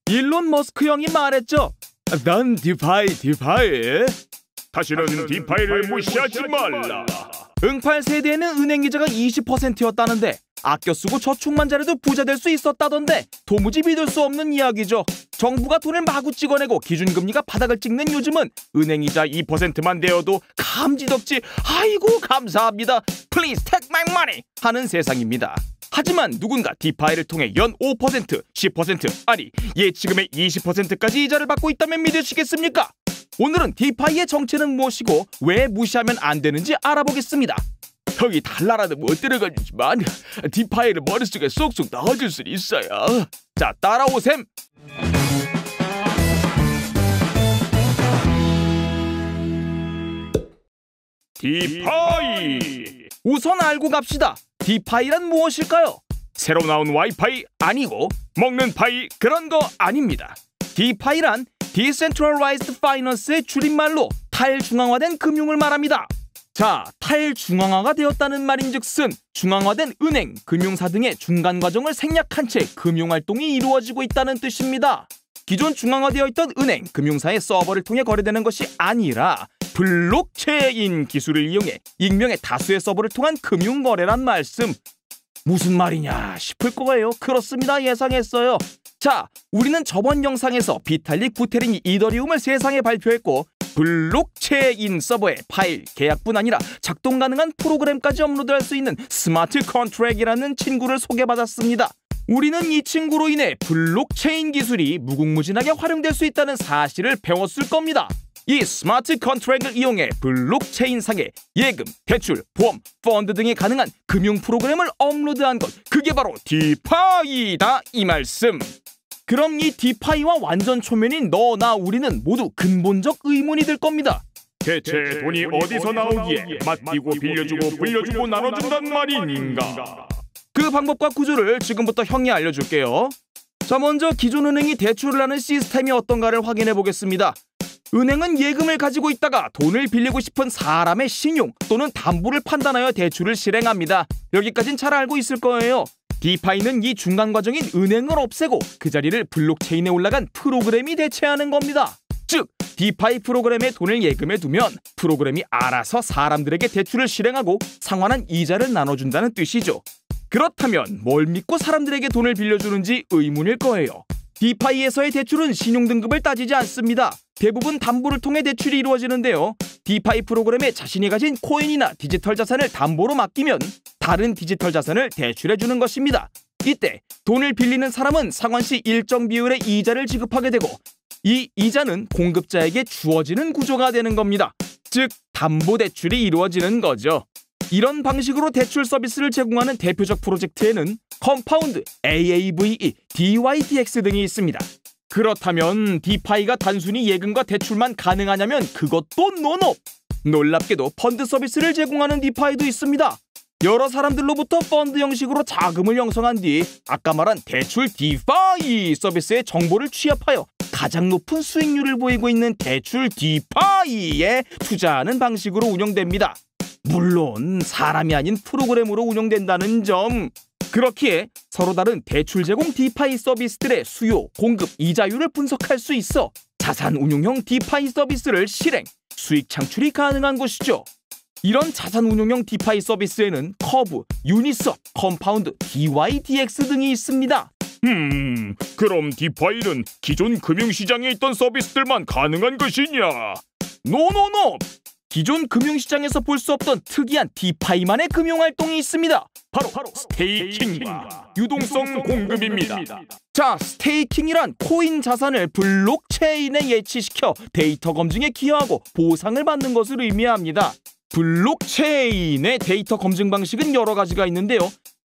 일론 머스크 형이 말했죠. 난 디파이. 다시는 디파이를 무시하지 말라. 응팔 세대에는 은행 이자가 20%였다는데 아껴 쓰고 저축만 잘해도 부자 될 수 있었다던데 도무지 믿을 수 없는 이야기죠. 정부가 돈을 마구 찍어내고 기준금리가 바닥을 찍는 요즘은 은행 이자 2%만 내어도 감지덕지 아이고 감사합니다 Please take my money 하는 세상입니다. 하지만 누군가 디파이를 통해 연 5%, 10% 아니 예치금의 20%까지 이자를 받고 있다면 믿으시겠습니까? 오늘은 디파이의 정체는 무엇이고 왜 무시하면 안 되는지 알아보겠습니다. 형이 달나라는 못 들어가지만 디파이를 머릿속에 쏙쏙 넣어줄 수 있어요. 자, 따라오셈. 디파이. 우선 알고 갑시다. 디파이란 무엇일까요? 새로 나온 와이파이 아니고 먹는 파이 그런 거 아닙니다. 디파이란 Decentralized Finance의 줄임말로 탈중앙화된 금융을 말합니다. 자, 탈중앙화가 되었다는 말인즉슨 중앙화된 은행, 금융사 등의 중간 과정을 생략한 채 금융활동이 이루어지고 있다는 뜻입니다. 기존 중앙화되어 있던 은행, 금융사의 서버를 통해 거래되는 것이 아니라 블록체인 기술을 이용해 익명의 다수의 서버를 통한 금융거래란 말씀. 무슨 말이냐 싶을 거예요. 그렇습니다. 예상했어요. 자, 우리는 저번 영상에서 비탈릭 부테린이 이더리움을 세상에 발표했고 블록체인 서버에 파일, 계약뿐 아니라 작동 가능한 프로그램까지 업로드할 수 있는 스마트 컨트랙이라는 친구를 소개받았습니다. 우리는 이 친구로 인해 블록체인 기술이 무궁무진하게 활용될 수 있다는 사실을 배웠을 겁니다. 이 스마트 컨트랙을 이용해 블록체인상에 예금, 대출, 보험, 펀드 등이 가능한 금융 프로그램을 업로드한 것, 그게 바로 디파이다 이 말씀. 그럼 이 디파이와 완전 초면인 너나 우리는 모두 근본적 의문이 들 겁니다. 대체 돈이 어디서 나오기에 맡기고 빌려주고 불려주고 나눠준단 말인가? 그 방법과 구조를 지금부터 형이 알려줄게요. 자, 먼저 기존 은행이 대출을 하는 시스템이 어떤가를 확인해 보겠습니다. 은행은 예금을 가지고 있다가 돈을 빌리고 싶은 사람의 신용 또는 담보를 판단하여 대출을 실행합니다. 여기까진 잘 알고 있을 거예요. 디파이는 이 중간 과정인 은행을 없애고 그 자리를 블록체인에 올라간 프로그램이 대체하는 겁니다. 즉, 디파이 프로그램에 돈을 예금해 두면 프로그램이 알아서 사람들에게 대출을 실행하고 상환한 이자를 나눠준다는 뜻이죠. 그렇다면 뭘 믿고 사람들에게 돈을 빌려주는지 의문일 거예요. 디파이에서의 대출은 신용등급을 따지지 않습니다. 대부분 담보를 통해 대출이 이루어지는데요. 디파이 프로그램에 자신이 가진 코인이나 디지털 자산을 담보로 맡기면 다른 디지털 자산을 대출해주는 것입니다. 이때 돈을 빌리는 사람은 상환 시 일정 비율의 이자를 지급하게 되고 이 이자는 공급자에게 주어지는 구조가 되는 겁니다. 즉, 담보대출이 이루어지는 거죠. 이런 방식으로 대출 서비스를 제공하는 대표적 프로젝트에는 컴파운드, AAVE, DYDX 등이 있습니다. 그렇다면 디파이가 단순히 예금과 대출만 가능하냐면 그것도 노노! 놀랍게도 펀드 서비스를 제공하는 디파이도 있습니다. 여러 사람들로부터 펀드 형식으로 자금을 형성한 뒤 아까 말한 대출 디파이 서비스의 정보를 취합하여 가장 높은 수익률을 보이고 있는 대출 디파이에 투자하는 방식으로 운영됩니다. 물론 사람이 아닌 프로그램으로 운영된다는 점. 그렇기에 서로 다른 대출 제공 디파이 서비스들의 수요, 공급, 이자율을 분석할 수 있어 자산 운용형 디파이 서비스를 실행, 수익 창출이 가능한 것이죠. 이런 자산 운용형 디파이 서비스에는 커브, 유니스왑, 컴파운드, DYDX 등이 있습니다. 그럼 디파이는 기존 금융시장에 있던 서비스들만 가능한 것이냐? 노노노! 기존 금융시장에서 볼 수 없던 특이한 디파이만의 금융활동이 있습니다. 바로 스테이킹과 유동성 공급입니다. 자, 스테이킹이란 코인 자산을 블록체인에 예치시켜 데이터 검증에 기여하고 보상을 받는 것을 의미합니다. 블록체인의 데이터 검증 방식은 여러 가지가 있는데요.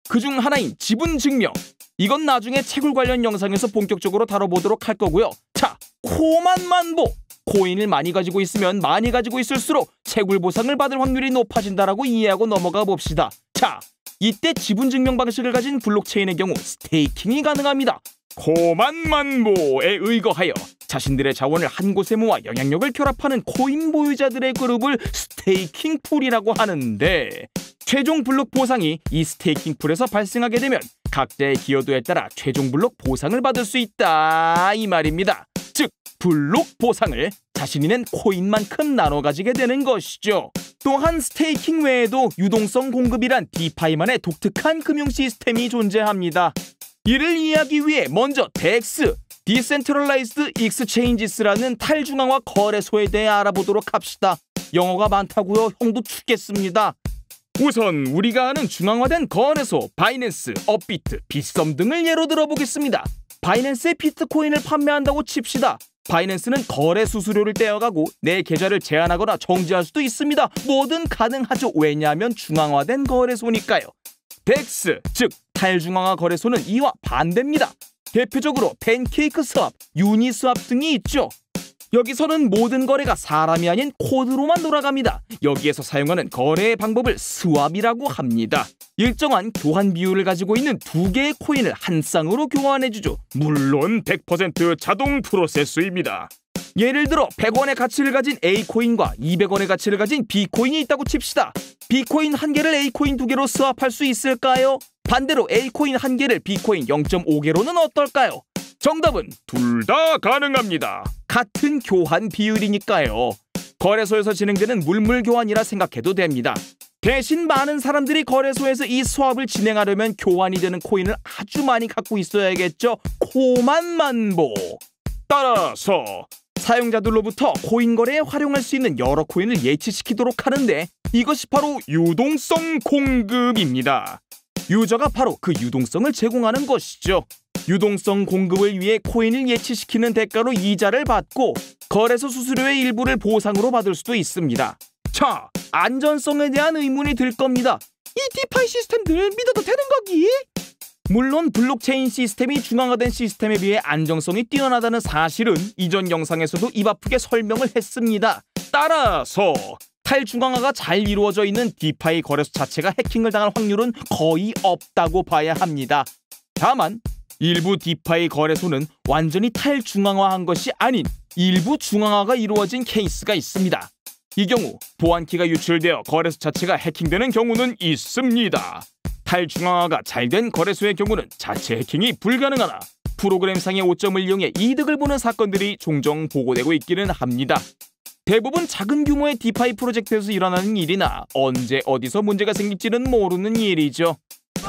그중 하나인 지분 증명. 이건 나중에 채굴 관련 영상에서 본격적으로 다뤄보도록 할 거고요. 자, 코만만보. 코인을 많이 가지고 있으면 많이 가지고 있을수록 채굴 보상을 받을 확률이 높아진다라고 이해하고 넘어가 봅시다. 자, 이때 지분 증명 방식을 가진 블록체인의 경우 스테이킹이 가능합니다. 코만만보에 의거하여 자신들의 자원을 한 곳에 모아 영향력을 결합하는 코인 보유자들의 그룹을 스테이킹 풀이라고 하는데, 최종 블록 보상이 이 스테이킹 풀에서 발생하게 되면 각자의 기여도에 따라 최종 블록 보상을 받을 수 있다 이 말입니다. 즉 블록 보상을 자신이 낸 코인만큼 나눠 가지게 되는 것이죠. 또한 스테이킹 외에도 유동성 공급이란 디파이만의 독특한 금융 시스템이 존재합니다. 이를 이해하기 위해 먼저 DEX, Decentralized Exchanges라는 탈중앙화 거래소에 대해 알아보도록 합시다. 영어가 많다고요? 형도 죽겠습니다. 우선 우리가 아는 중앙화된 거래소 바이낸스, 업비트, 빗썸 등을 예로 들어보겠습니다. 바이낸스에 비트코인을 판매한다고 칩시다. 바이낸스는 거래 수수료를 떼어가고 내 계좌를 제한하거나 정지할 수도 있습니다. 뭐든 가능하죠. 왜냐하면 중앙화된 거래소니까요. DEX, 즉 탈중앙화 거래소는 이와 반대입니다. 대표적으로 팬케이크 스왑, 유니스왑 등이 있죠. 여기서는 모든 거래가 사람이 아닌 코드로만 돌아갑니다. 여기에서 사용하는 거래의 방법을 스왑이라고 합니다. 일정한 교환 비율을 가지고 있는 두 개의 코인을 한 쌍으로 교환해주죠. 물론 100% 자동 프로세스입니다. 예를 들어 100원의 가치를 가진 A코인과 200원의 가치를 가진 B코인이 있다고 칩시다. B코인 한 개를 A코인 두 개로 스왑할 수 있을까요? 반대로 A코인 한 개를 B코인 0.5개로는 어떨까요? 정답은 둘 다 가능합니다. 같은 교환 비율이니까요. 거래소에서 진행되는 물물 교환이라 생각해도 됩니다. 대신 많은 사람들이 거래소에서 이 스왑을 진행하려면 교환이 되는 코인을 아주 많이 갖고 있어야겠죠. 코만만보. 따라서 사용자들로부터 코인 거래에 활용할 수 있는 여러 코인을 예치시키도록 하는데, 이것이 바로 유동성 공급입니다. 유저가 바로 그 유동성을 제공하는 것이죠. 유동성 공급을 위해 코인을 예치시키는 대가로 이자를 받고 거래소 수수료의 일부를 보상으로 받을 수도 있습니다. 자, 안전성에 대한 의문이 들 겁니다. 이 디파이 시스템들 믿어도 되는 거기? 물론 블록체인 시스템이 중앙화된 시스템에 비해 안정성이 뛰어나다는 사실은 이전 영상에서도 입 아프게 설명을 했습니다. 따라서 탈중앙화가 잘 이루어져 있는 디파이 거래소 자체가 해킹을 당할 확률은 거의 없다고 봐야 합니다. 다만 일부 디파이 거래소는 완전히 탈중앙화한 것이 아닌 일부 중앙화가 이루어진 케이스가 있습니다. 이 경우 보안키가 유출되어 거래소 자체가 해킹되는 경우는 있습니다. 탈중앙화가 잘 된 거래소의 경우는 자체 해킹이 불가능하나 프로그램상의 오점을 이용해 이득을 보는 사건들이 종종 보고되고 있기는 합니다. 대부분 작은 규모의 디파이 프로젝트에서 일어나는 일이나 언제 어디서 문제가 생길지는 모르는 일이죠.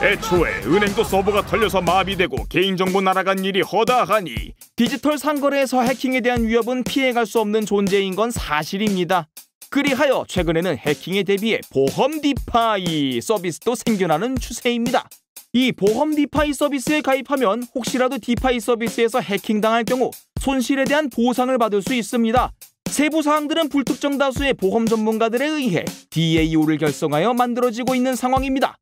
애초에 은행도 서버가 털려서 마비되고 개인정보 날아간 일이 허다하니 디지털 상거래에서 해킹에 대한 위협은 피해갈 수 없는 존재인 건 사실입니다. 그리하여 최근에는 해킹에 대비해 보험 디파이 서비스도 생겨나는 추세입니다. 이 보험 디파이 서비스에 가입하면 혹시라도 디파이 서비스에서 해킹당할 경우 손실에 대한 보상을 받을 수 있습니다. 세부 사항들은 불특정 다수의 보험 전문가들에 의해 DAO를 결성하여 만들어지고 있는 상황입니다.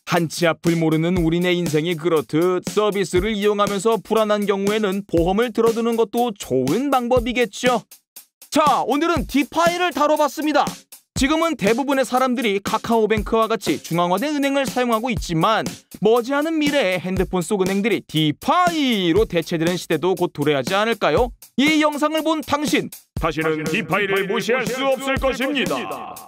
한치 앞을 모르는 우리네 인생이 그렇듯 서비스를 이용하면서 불안한 경우에는 보험을 들어두는 것도 좋은 방법이겠죠. 자, 오늘은 디파이를 다뤄봤습니다. 지금은 대부분의 사람들이 카카오뱅크와 같이 중앙화된 은행을 사용하고 있지만 머지않은 미래에 핸드폰 속 은행들이 디파이로 대체되는 시대도 곧 도래하지 않을까요? 이 영상을 본 당신, 다시는 디파이를 무시할 수 없을 것입니다.